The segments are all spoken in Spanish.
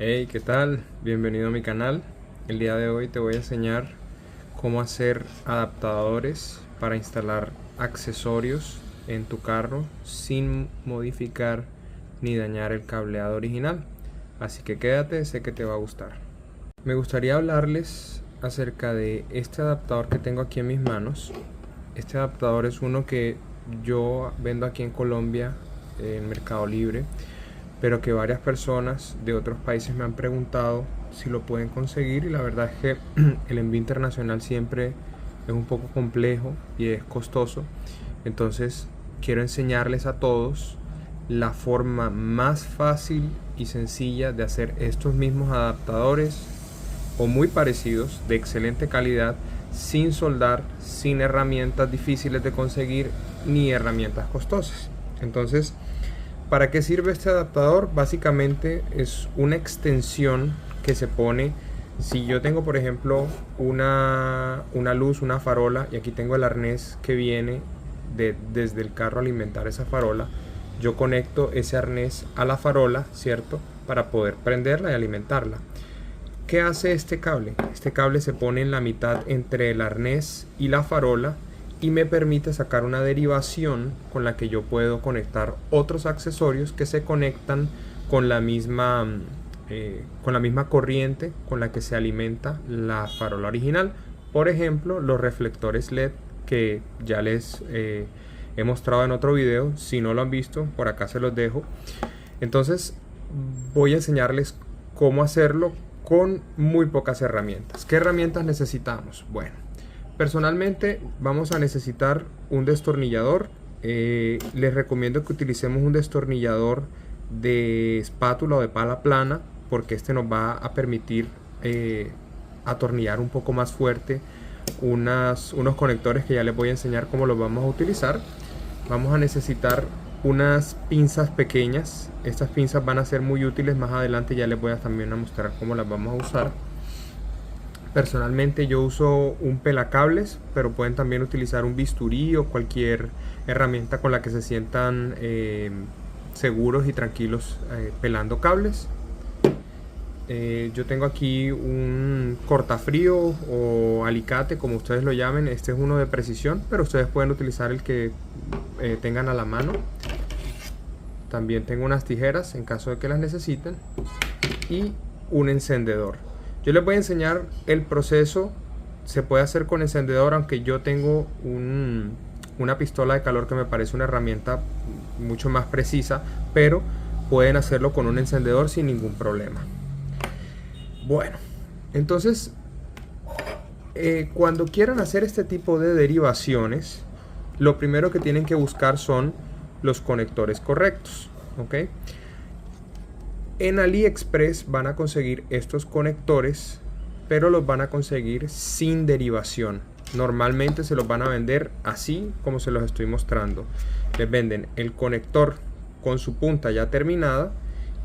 Hey, ¿qué tal? Bienvenido a mi canal. El día de hoy te voy a enseñar cómo hacer adaptadores para instalar accesorios en tu carro sin modificar ni dañar el cableado original. Así que quédate, sé que te va a gustar. Me gustaría hablarles acerca de este adaptador que tengo aquí en mis manos. Este adaptador es uno que yo vendo aquí en Colombia en Mercado Libre, pero que varias personas de otros países me han preguntado si lo pueden conseguir, y la verdad es que el envío internacional siempre es un poco complejo y es costoso. Entonces quiero enseñarles a todos la forma más fácil y sencilla de hacer estos mismos adaptadores o muy parecidos, de excelente calidad, sin soldar, sin herramientas difíciles de conseguir ni herramientas costosas. Entonces, ¿para qué sirve este adaptador? Básicamente es una extensión que se pone. Si yo tengo, por ejemplo, una luz, una farola, y aquí tengo el arnés que viene desde el carro a alimentar esa farola, yo conecto ese arnés a la farola, ¿cierto? Para poder prenderla y alimentarla. ¿Qué hace este cable? Este cable se pone en la mitad entre el arnés y la farola y me permite sacar una derivación con la que yo puedo conectar otros accesorios que se conectan con la misma corriente con la que se alimenta la farola original. Por ejemplo, los reflectores LED, que ya les he mostrado en otro video. Si no lo han visto, por acá se los dejo. Entonces voy a enseñarles cómo hacerlo con muy pocas herramientas. ¿Qué herramientas necesitamos? Bueno, personalmente vamos a necesitar un destornillador. Les recomiendo que utilicemos un destornillador de espátula o de pala plana, porque este nos va a permitir atornillar un poco más fuerte unos conectores que ya les voy a enseñar cómo los vamos a utilizar. Vamos a necesitar unas pinzas pequeñas. Estas pinzas van a ser muy útiles más adelante, ya les voy a también a mostrar cómo las vamos a usar. Personalmente yo uso un pelacables, pero pueden también utilizar un bisturí o cualquier herramienta con la que se sientan seguros y tranquilos pelando cables. Yo tengo aquí un cortafrío o alicate, como ustedes lo llamen. Este es uno de precisión, pero ustedes pueden utilizar el que tengan a la mano. También tengo unas tijeras en caso de que las necesiten, y un encendedor. Yo les voy a enseñar el proceso. Se puede hacer con encendedor, aunque yo tengo una pistola de calor que me parece una herramienta mucho más precisa, pero pueden hacerlo con un encendedor sin ningún problema. Bueno, entonces cuando quieran hacer este tipo de derivaciones, lo primero que tienen que buscar son los conectores correctos, ¿ok? En AliExpress van a conseguir estos conectores, pero los van a conseguir sin derivación. Normalmente se los van a vender así como se los estoy mostrando. Les venden el conector con su punta ya terminada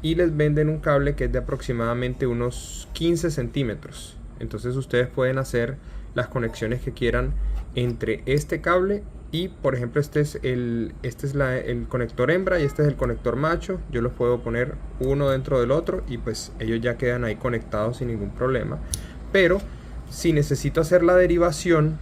y les venden un cable que es de aproximadamente unos 15 centímetros. Entonces ustedes pueden hacer las conexiones que quieran entre este cable y, por ejemplo, este es el conector hembra y este es el conector macho. Yo los puedo poner uno dentro del otro y pues ellos ya quedan ahí conectados sin ningún problema. Pero si necesito hacer la derivación,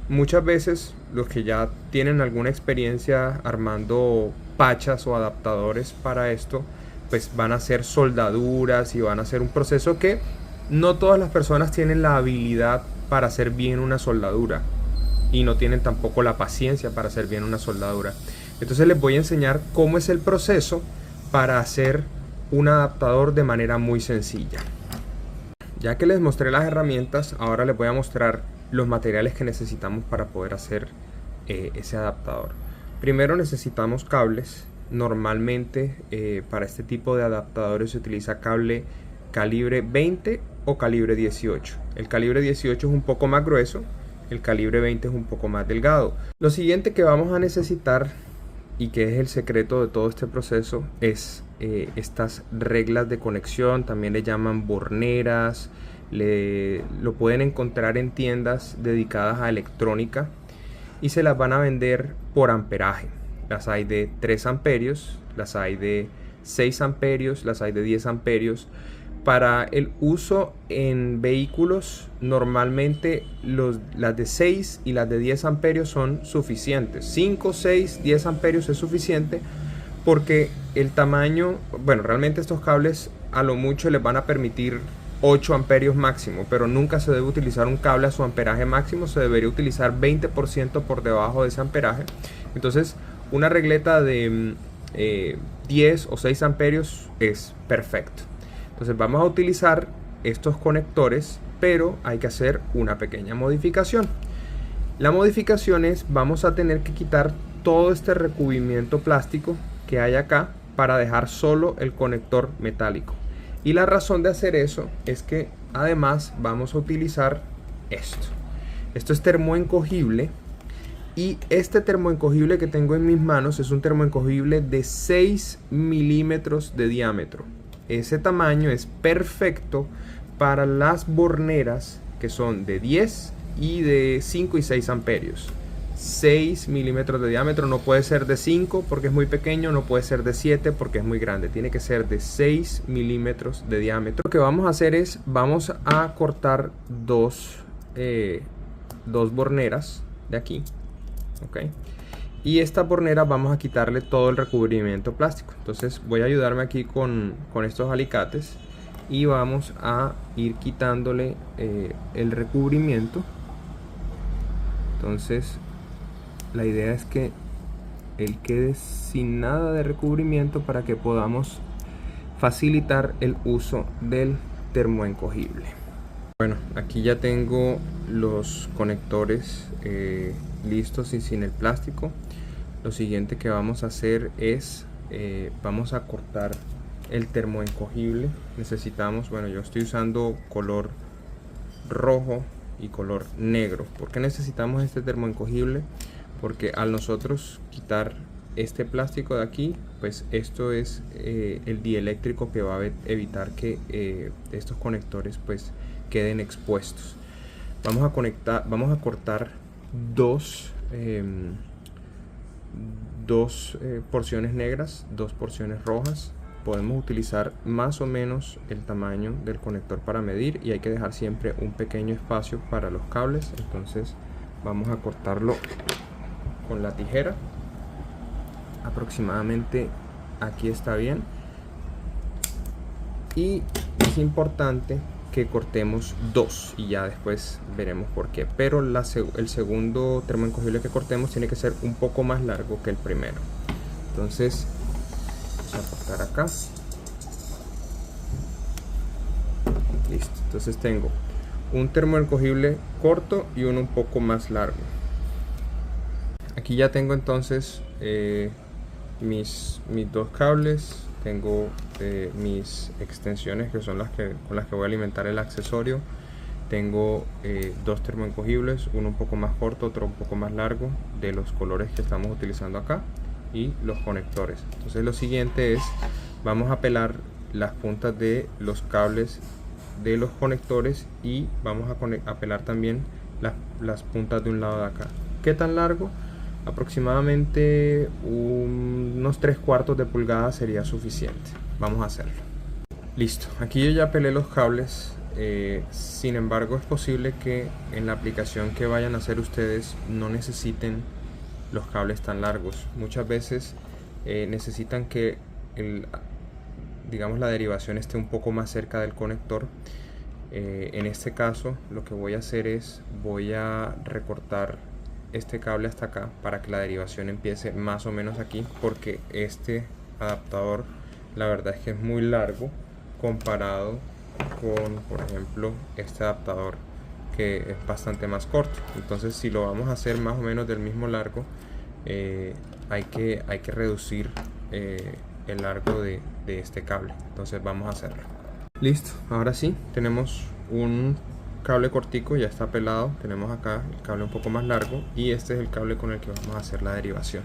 muchas veces los que ya tienen alguna experiencia armando pachas o adaptadores para esto, pues van a hacer soldaduras y van a hacer un proceso que no todas las personas tienen la habilidad para hacer bien una soldadura, y no tienen tampoco la paciencia para hacer bien una soldadura. Entonces les voy a enseñar cómo es el proceso para hacer un adaptador de manera muy sencilla. Ya que les mostré las herramientas, ahora les voy a mostrar los materiales que necesitamos para poder hacer ese adaptador. Primero necesitamos cables. Normalmente para este tipo de adaptadores se utiliza cable calibre 20 o calibre 18. El calibre 18 es un poco más grueso, el calibre 20 es un poco más delgado. Lo siguiente que vamos a necesitar, y que es el secreto de todo este proceso, es estas reglas de conexión. También le llaman borneras. Lo pueden encontrar en tiendas dedicadas a electrónica y se las van a vender por amperaje. Las hay de 3 amperios, las hay de 6 amperios, las hay de 10 amperios. Para el uso en vehículos, normalmente las de 6 y las de 10 amperios son suficientes. 5, 6, 10 amperios es suficiente porque el tamaño, bueno, realmente estos cables a lo mucho les van a permitir 8 amperios máximo, pero nunca se debe utilizar un cable a su amperaje máximo, se debería utilizar 20% por debajo de ese amperaje. Entonces, una regleta de 10 o 6 amperios es perfecto. Entonces vamos a utilizar estos conectores, pero hay que hacer una pequeña modificación. La modificación es, vamos a tener que quitar todo este recubrimiento plástico que hay acá para dejar solo el conector metálico. Y la razón de hacer eso es que además vamos a utilizar esto. Esto es termoencogible. Y este termoencogible que tengo en mis manos es un termoencogible de 6 milímetros de diámetro. Ese tamaño es perfecto para las borneras que son de 10 y de 5 y 6 amperios. 6 milímetros de diámetro, no puede ser de 5 porque es muy pequeño, no puede ser de 7 porque es muy grande, tiene que ser de 6 milímetros de diámetro. Lo que vamos a hacer es, vamos a cortar dos borneras de aquí, ¿ok? Y esta bornera vamos a quitarle todo el recubrimiento plástico. Entonces voy a ayudarme aquí con estos alicates y vamos a ir quitándole el recubrimiento. Entonces la idea es que él quede sin nada de recubrimiento para que podamos facilitar el uso del termoencogible. Bueno, aquí ya tengo los conectores listos y sin el plástico. Lo siguiente que vamos a hacer es vamos a cortar el termoencogible. Necesitamos, bueno, yo estoy usando color rojo y color negro. ¿Por qué necesitamos este termoencogible? Porque al nosotros quitar este plástico de aquí, pues esto es el dieléctrico que va a evitar que estos conectores pues queden expuestos. Vamos a cortar dos porciones negras, dos porciones rojas. Podemos utilizar más o menos el tamaño del conector para medir y hay que dejar siempre un pequeño espacio para los cables. Entonces vamos a cortarlo con la tijera. Aproximadamente aquí está bien. Y es importante que cortemos dos y ya después veremos por qué, pero el segundo termoencogible que cortemos tiene que ser un poco más largo que el primero. Entonces vamos a cortar acá. Listo, entonces tengo un termoencogible corto y uno un poco más largo. Aquí ya tengo entonces mis dos cables. Tengo mis extensiones que son con las que voy a alimentar el accesorio. Tengo dos termoencogibles, uno un poco más corto, otro un poco más largo, de los colores que estamos utilizando acá, y los conectores. Entonces lo siguiente es, vamos a pelar las puntas de los cables de los conectores y vamos a pelar también las puntas de un lado de acá. ¿Qué tan largo? Aproximadamente unos 3/4 de pulgada sería suficiente. Vamos a hacerlo. Listo, aquí yo ya pelé los cables. Sin embargo, es posible que en la aplicación que vayan a hacer ustedes no necesiten los cables tan largos. Muchas veces necesitan que digamos la derivación esté un poco más cerca del conector. En este caso lo que voy a hacer es voy a recortar este cable hasta acá para que la derivación empiece más o menos aquí, porque este adaptador la verdad es que es muy largo comparado con, por ejemplo, este adaptador que es bastante más corto. Entonces si lo vamos a hacer más o menos del mismo largo, hay que reducir el largo de este cable. Entonces vamos a hacerlo. Listo, ahora sí tenemos un cable cortico, ya está pelado. Tenemos acá el cable un poco más largo y este es el cable con el que vamos a hacer la derivación.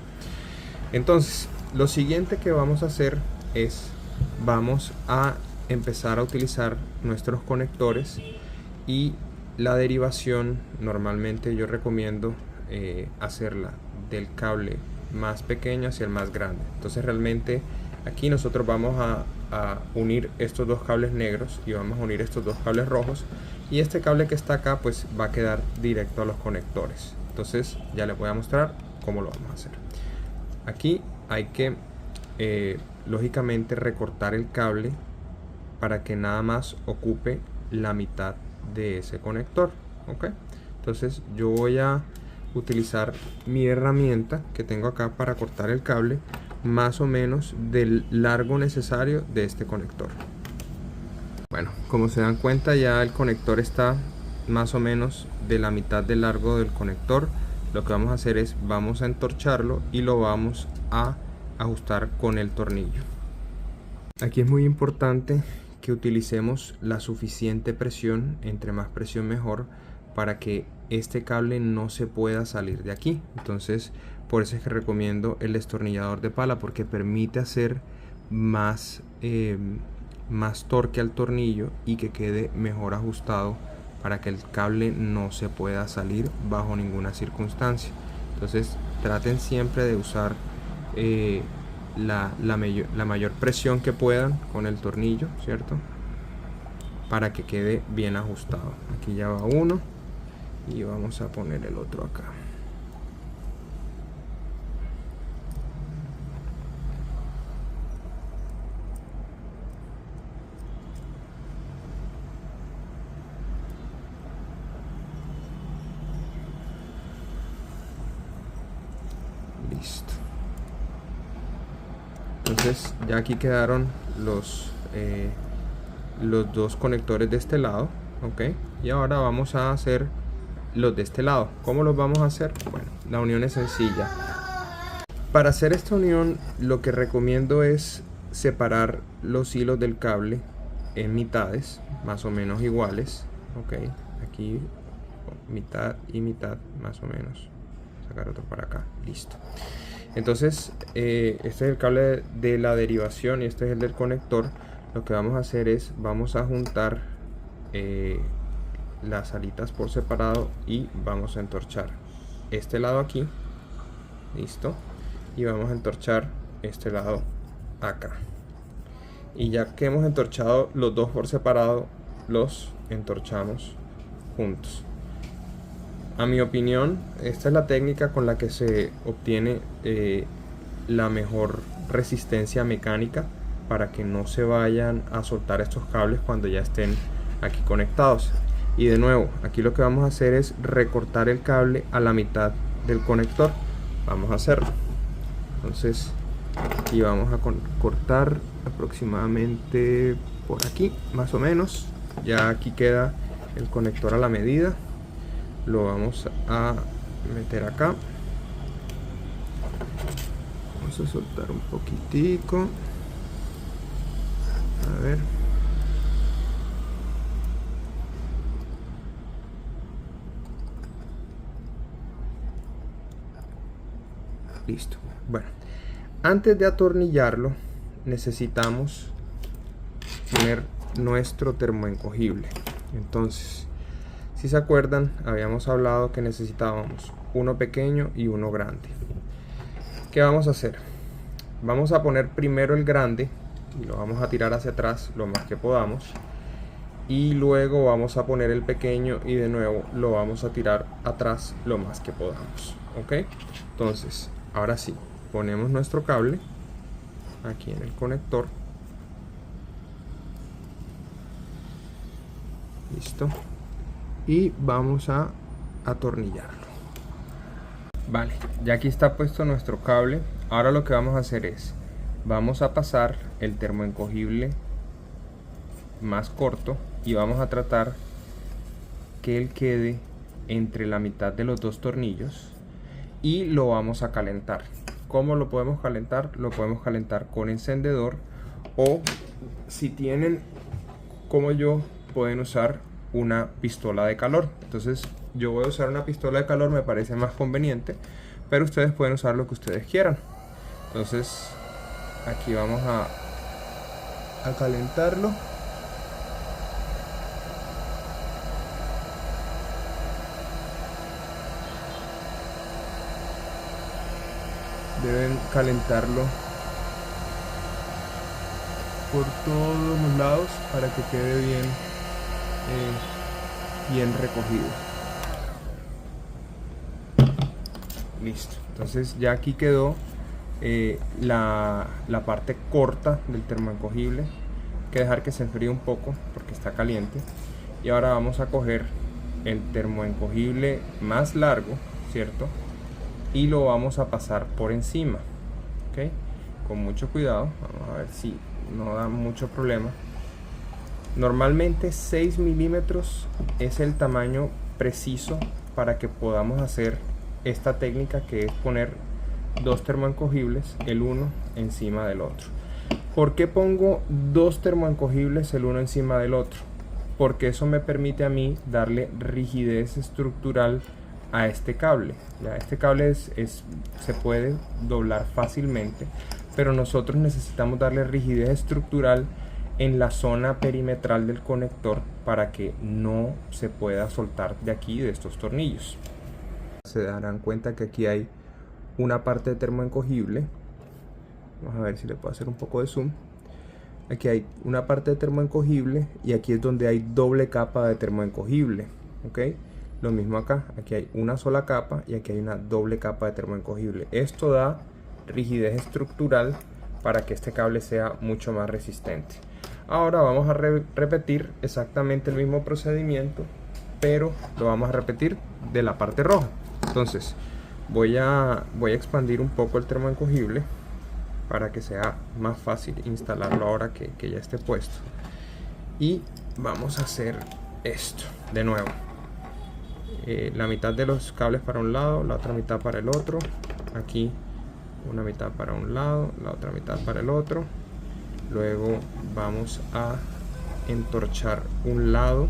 Entonces lo siguiente que vamos a hacer es vamos a empezar a utilizar nuestros conectores, y la derivación normalmente yo recomiendo hacerla del cable más pequeño hacia el más grande. Entonces realmente Aquí nosotros vamos a unir estos dos cables negros y vamos a unir estos dos cables rojos, y este cable que está acá pues va a quedar directo a los conectores. Entonces ya les voy a mostrar cómo lo vamos a hacer. Aquí hay que lógicamente recortar el cable para que nada más ocupe la mitad de ese conector, ¿ok? Entonces yo voy a utilizar mi herramienta que tengo acá para cortar el cable más o menos del largo necesario de este conector. Bueno, como se dan cuenta, ya el conector está más o menos de la mitad del largo del conector. Lo que vamos a hacer es, vamos a entorcharlo y lo vamos a ajustar con el tornillo. Aquí es muy importante que utilicemos la suficiente presión, entre más presión mejor, para que este cable no se pueda salir de aquí. Entonces por eso es que recomiendo el destornillador de pala, porque permite hacer más torque al tornillo y que quede mejor ajustado para que el cable no se pueda salir bajo ninguna circunstancia. Entonces traten siempre de usar la mayor presión que puedan con el tornillo, ¿cierto? Para que quede bien ajustado. Aquí ya va uno y vamos a poner el otro acá. Listo. Entonces ya aquí quedaron los dos conectores de este lado, ok, y ahora vamos a hacer los de este lado. ¿Cómo los vamos a hacer? Bueno, la unión es sencilla. Para hacer esta unión lo que recomiendo es separar los hilos del cable en mitades más o menos iguales, ok, aquí mitad y mitad más o menos, sacar otro para acá, listo. Entonces este es el cable de la derivación y este es el del conector. Lo que vamos a hacer es, vamos a juntar las alitas por separado y vamos a entorchar este lado aquí, listo, y vamos a entorchar este lado acá. Y ya que hemos entorchado los dos por separado, los entorchamos juntos. A mi opinión, esta es la técnica con la que se obtiene la mejor resistencia mecánica para que no se vayan a soltar estos cables cuando ya estén aquí conectados. Y de nuevo, aquí lo que vamos a hacer es recortar el cable a la mitad del conector. Vamos a hacerlo. Entonces aquí vamos a cortar aproximadamente por aquí, más o menos. Ya aquí queda el conector a la medida. Lo vamos a meter acá. Vamos a soltar un poquitico. A ver. Listo. Bueno, antes de atornillarlo necesitamos poner nuestro termoencogible. Entonces, si se acuerdan, habíamos hablado que necesitábamos uno pequeño y uno grande. ¿Qué vamos a hacer? Vamos a poner primero el grande y lo vamos a tirar hacia atrás lo más que podamos, y luego vamos a poner el pequeño y de nuevo lo vamos a tirar atrás lo más que podamos, ¿ok? Entonces ahora sí, ponemos nuestro cable aquí en el conector, listo, y vamos a atornillarlo. Vale, ya aquí está puesto nuestro cable. Ahora lo que vamos a hacer es, vamos a pasar el termoencogible más corto y vamos a tratar que él quede entre la mitad de los dos tornillos y lo vamos a calentar. ¿Cómo lo podemos calentar? Lo podemos calentar con encendedor, o si tienen como yo, pueden usar una pistola de calor. Entonces yo voy a usar una pistola de calor, me parece más conveniente, pero ustedes pueden usar lo que ustedes quieran. Entonces aquí vamos a calentarlo. Deben calentarlo por todos los lados para que quede bien recogido. Listo, entonces ya aquí quedó la parte corta del termoencogible. Hay que dejar que se enfríe un poco porque está caliente. Y ahora vamos a coger el termoencogible más largo, ¿cierto? Y lo vamos a pasar por encima, ¿ok? Con mucho cuidado. Vamos a ver si no da mucho problema. Normalmente 6 milímetros es el tamaño preciso para que podamos hacer esta técnica, que es poner dos termoencogibles el uno encima del otro. ¿Por qué pongo dos termoencogibles el uno encima del otro? Porque eso me permite a mí darle rigidez estructural a este cable. Ya este cable se puede doblar fácilmente, pero nosotros necesitamos darle rigidez estructural en la zona perimetral del conector para que no se pueda soltar de aquí, de estos tornillos. Se darán cuenta que aquí hay una parte de termoencogible. Vamos a ver si le puedo hacer un poco de zoom. Aquí hay una parte de termoencogible y aquí es donde hay doble capa de termoencogible, ¿ok? Lo mismo acá, aquí hay una sola capa y aquí hay una doble capa de termoencogible. Esto da rigidez estructural para que este cable sea mucho más resistente. Ahora vamos a repetir exactamente el mismo procedimiento, pero lo vamos a repetir de la parte roja. Entonces voy a expandir un poco el termoencogible para que sea más fácil instalarlo ahora que ya esté puesto. Y vamos a hacer esto de nuevo. La mitad de los cables para un lado, la otra mitad para el otro. Aquí una mitad para un lado, la otra mitad para el otro. Luego vamos a entorchar un lado.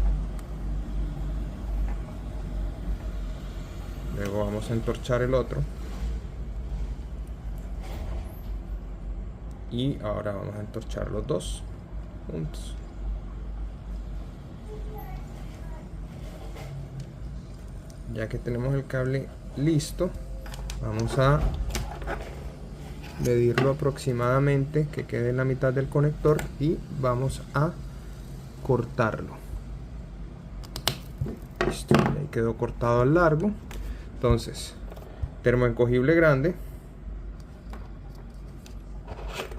Luego vamos a entorchar el otro. Y ahora vamos a entorchar los dos juntos. Ya que tenemos el cable listo, vamos a medirlo aproximadamente que quede en la mitad del conector y vamos a cortarlo. Listo, ahí quedó cortado al largo. Entonces, termoencogible grande,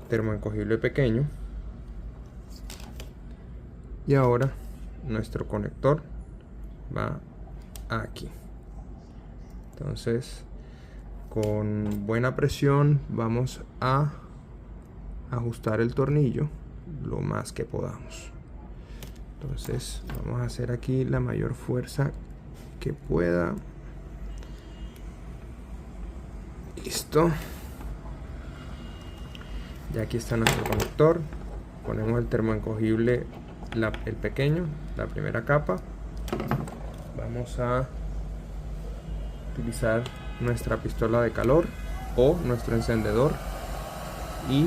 termoencogible pequeño, y ahora nuestro conector va aquí. Entonces, con buena presión vamos a ajustar el tornillo lo más que podamos. Entonces vamos a hacer aquí la mayor fuerza que pueda. Listo. Ya aquí está nuestro conector. Ponemos el termoencogible, el pequeño, la primera capa. Vamos a utilizar nuestra pistola de calor o nuestro encendedor y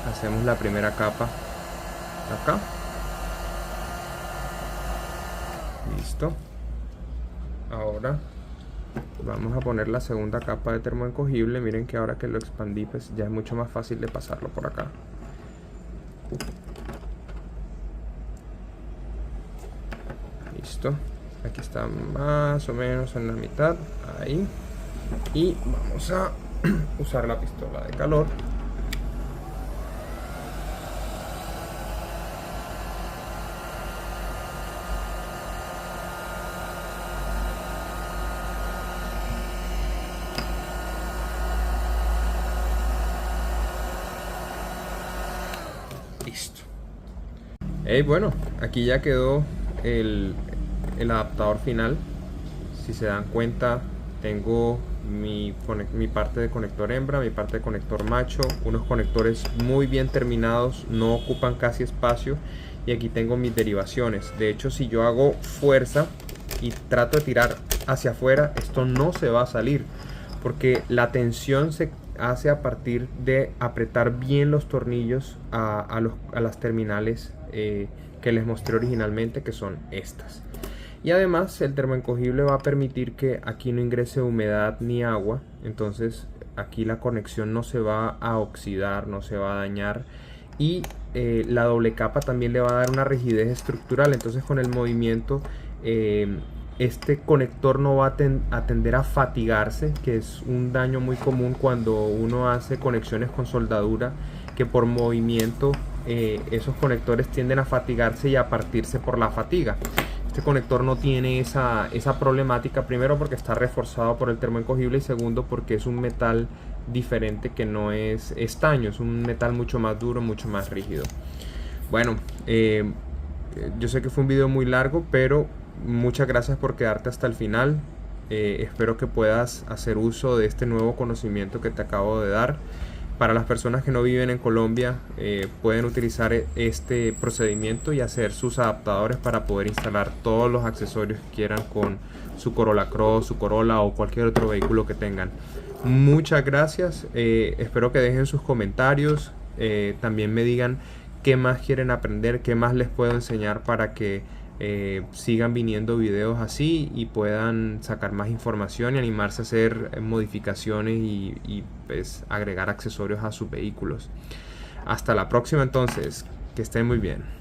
hacemos la primera capa acá. Listo. Ahora vamos a poner la segunda capa de termoencogible. Miren que ahora que lo expandí, pues ya es mucho más fácil de pasarlo por acá. Listo. Aquí está más o menos en la mitad. Ahí. Y vamos a usar la pistola de calor. Listo. Bueno, aquí ya quedó el adaptador final. Si se dan cuenta, tengo mi parte de conector hembra, mi parte de conector macho, unos conectores muy bien terminados, no ocupan casi espacio, y aquí tengo mis derivaciones. De hecho, si yo hago fuerza y trato de tirar hacia afuera, esto no se va a salir, porque la tensión se hace a partir de apretar bien los tornillos a las terminales que les mostré originalmente, que son estas. Y además el termoencogible va a permitir que aquí no ingrese humedad ni agua, entonces aquí la conexión no se va a oxidar, no se va a dañar, y la doble capa también le va a dar una rigidez estructural. Entonces con el movimiento este conector no va a tender a fatigarse, que es un daño muy común cuando uno hace conexiones con soldadura, que por movimiento esos conectores tienden a fatigarse y a partirse por la fatiga. Este conector no tiene esa problemática, primero porque está reforzado por el termoencogible y segundo porque es un metal diferente que no es estaño, es un metal mucho más duro, mucho más rígido. Bueno, yo sé que fue un video muy largo, pero muchas gracias por quedarte hasta el final. Espero que puedas hacer uso de este nuevo conocimiento que te acabo de dar. Para las personas que no viven en Colombia, pueden utilizar este procedimiento y hacer sus adaptadores para poder instalar todos los accesorios que quieran con su Corolla Cross, su Corolla o cualquier otro vehículo que tengan. Muchas gracias, espero que dejen sus comentarios, también me digan qué más quieren aprender, qué más les puedo enseñar para que sigan viniendo videos así y puedan sacar más información y animarse a hacer modificaciones y pues agregar accesorios a sus vehículos. Hasta la próxima entonces, que estén muy bien.